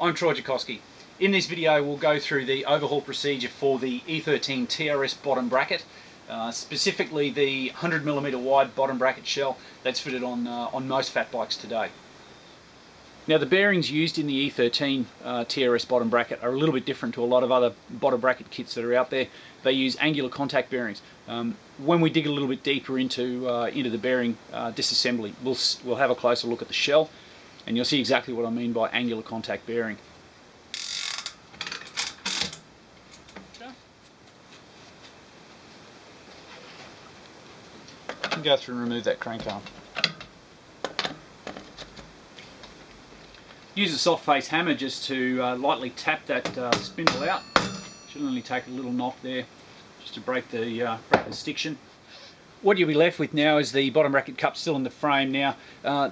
I'm Troy Jakoski. In this video we'll go through the overhaul procedure for the E13 TRS bottom bracket, specifically the 100mm wide bottom bracket shell that's fitted on most fat bikes today. Now the bearings used in the E13 TRS bottom bracket are a little bit different to a lot of other bottom bracket kits that are out there. They use angular contact bearings. When we dig a little bit deeper into the bearing disassembly, we'll have a closer look at the shell and you'll see exactly what I mean by angular contact bearing. Go through and remove that crank arm. Use a soft face hammer just to lightly tap that spindle out. Should only take a little knock there just to break the stiction. What you'll be left with now is the bottom bracket cup still in the frame. Now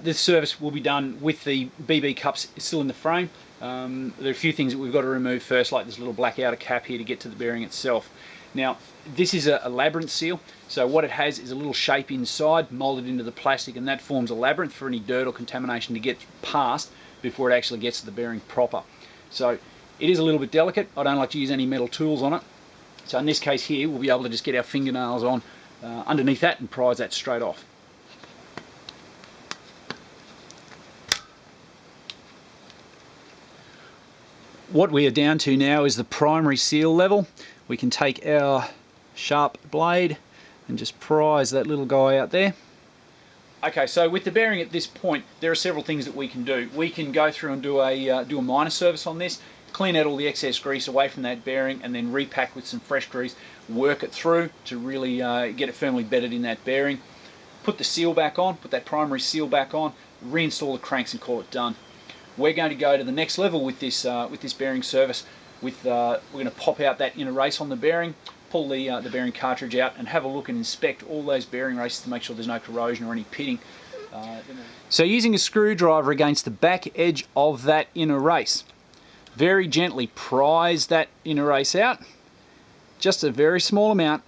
this service will be done with the BB cups still in the frame. There are a few things that we've got to remove first, like this little black outer cap here to get to the bearing itself. Now this is a labyrinth seal, so what it has is a little shape inside molded into the plastic, and that forms a labyrinth for any dirt or contamination to get past before it actually gets to the bearing proper. So it is a little bit delicate. I don't like to use any metal tools on it, so in this case here we'll be able to just get our fingernails on underneath that and prise that straight off. What we are down to now is the primary seal level. We can take our sharp blade and just prise that little guy out there. Okay, so with the bearing at this point, there are several things that we can do. We can go through and do a minor service on this, clean out all the excess grease away from that bearing, and then repack with some fresh grease, work it through to really get it firmly bedded in that bearing. Put the seal back on, put that primary seal back on, reinstall the cranks and call it done. We're going to go to the next level with this bearing service. We're going to pop out that inner race on the bearing, pull the bearing cartridge out, and have a look and inspect all those bearing races to make sure there's no corrosion or any pitting. So using a screwdriver against the back edge of that inner race, very gently prise that inner race out, just a very small amount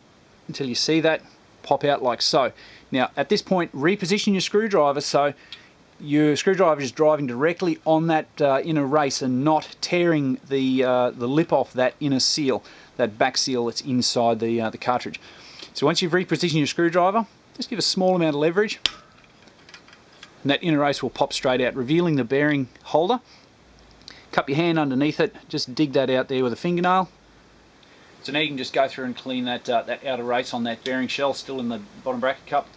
until you see that pop out like so. Now at this point, reposition your screwdriver so your screwdriver is driving directly on that inner race and not tearing the lip off that inner seal, that back seal that's inside the cartridge. So once you've repositioned your screwdriver, just give a small amount of leverage and that inner race will pop straight out, revealing the bearing holder. Cup your hand underneath it, just dig that out there with a fingernail. So now you can just go through and clean that outer race on that bearing shell still in the bottom bracket cup.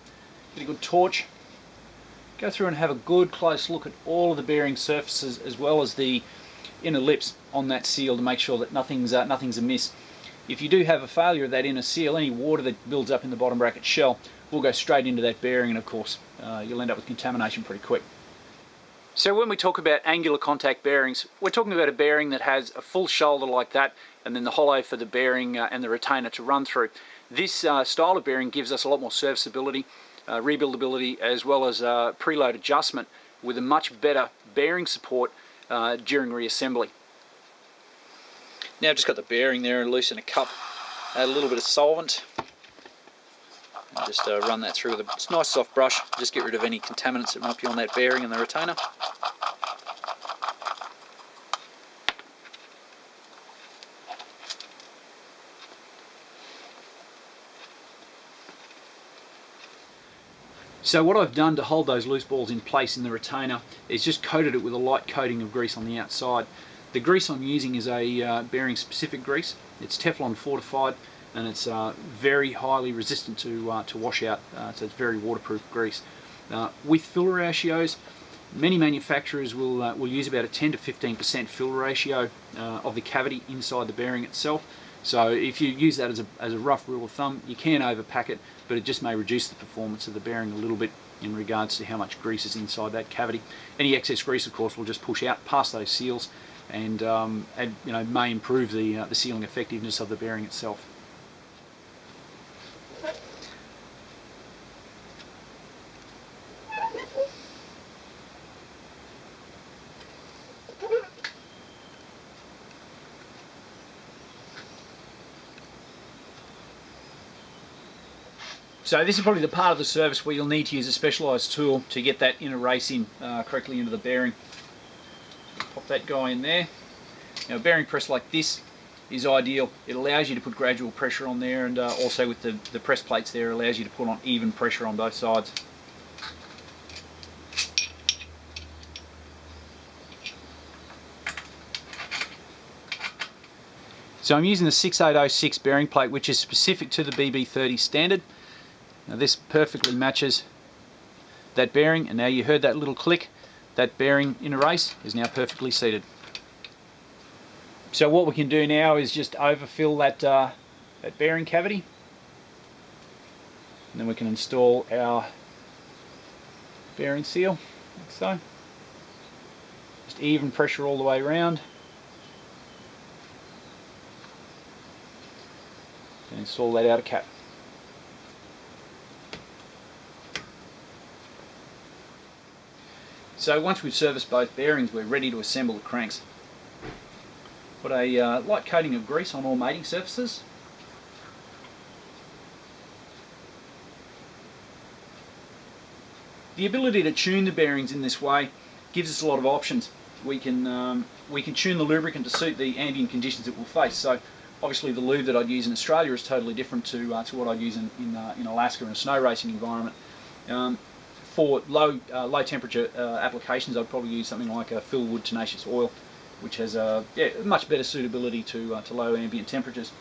Get a good torch. Go through and have a good close look at all of the bearing surfaces as well as the inner lips on that seal to make sure that nothing's amiss. If you do have a failure of that inner seal, any water that builds up in the bottom bracket shell will go straight into that bearing, and of course you'll end up with contamination pretty quick. So when we talk about angular contact bearings, we're talking about a bearing that has a full shoulder like that and then the hollow for the bearing and the retainer to run through. This style of bearing gives us a lot more serviceability, rebuildability, as well as preload adjustment with a much better bearing support during reassembly. Now I've just got the bearing there and loosen a cup, add a little bit of solvent, and just run that through with a nice soft brush, just get rid of any contaminants that might be on that bearing and the retainer. So what I've done to hold those loose balls in place in the retainer is just coated it with a light coating of grease on the outside. The grease I'm using is a bearing specific grease. It's Teflon fortified and it's very highly resistant to wash out, so it's very waterproof grease. With fill ratios, many manufacturers will use about a 10 to 15% fill ratio of the cavity inside the bearing itself. So if you use that as a rough rule of thumb, you can overpack it, but it just may reduce the performance of the bearing a little bit in regards to how much grease is inside that cavity. Any excess grease, of course, will just push out past those seals and may improve the sealing effectiveness of the bearing itself. So this is probably the part of the service where you'll need to use a specialised tool to get that inner race in correctly into the bearing. Pop that guy in there. Now a bearing press like this is ideal. It allows you to put gradual pressure on there, and also with the press plates there, allows you to put on even pressure on both sides. So I'm using the 6806 bearing plate, which is specific to the BB30 standard. Now this perfectly matches that bearing, and now you heard that little click. That bearing in a race is now perfectly seated. So what we can do now is just overfill that bearing cavity, and then we can install our bearing seal like so. Just even pressure all the way around, and install that outer cap. So once we've serviced both bearings, we're ready to assemble the cranks. Put a light coating of grease on all mating surfaces. The ability to tune the bearings in this way gives us a lot of options. We can tune the lubricant to suit the ambient conditions that we'll face. So obviously the lube that I'd use in Australia is totally different to what I'd use in Alaska in a snow racing environment. For low temperature applications, I'd probably use something like a Fillwood tenacious oil, which has much better suitability to low ambient temperatures.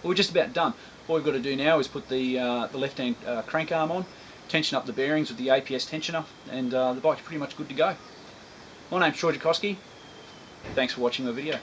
Well, we're just about done. All we've got to do now is put the left-hand crank arm on, tension up the bearings with the APS tensioner, and the bike's pretty much good to go. My name's Troy Jakoski. Thanks for watching my video.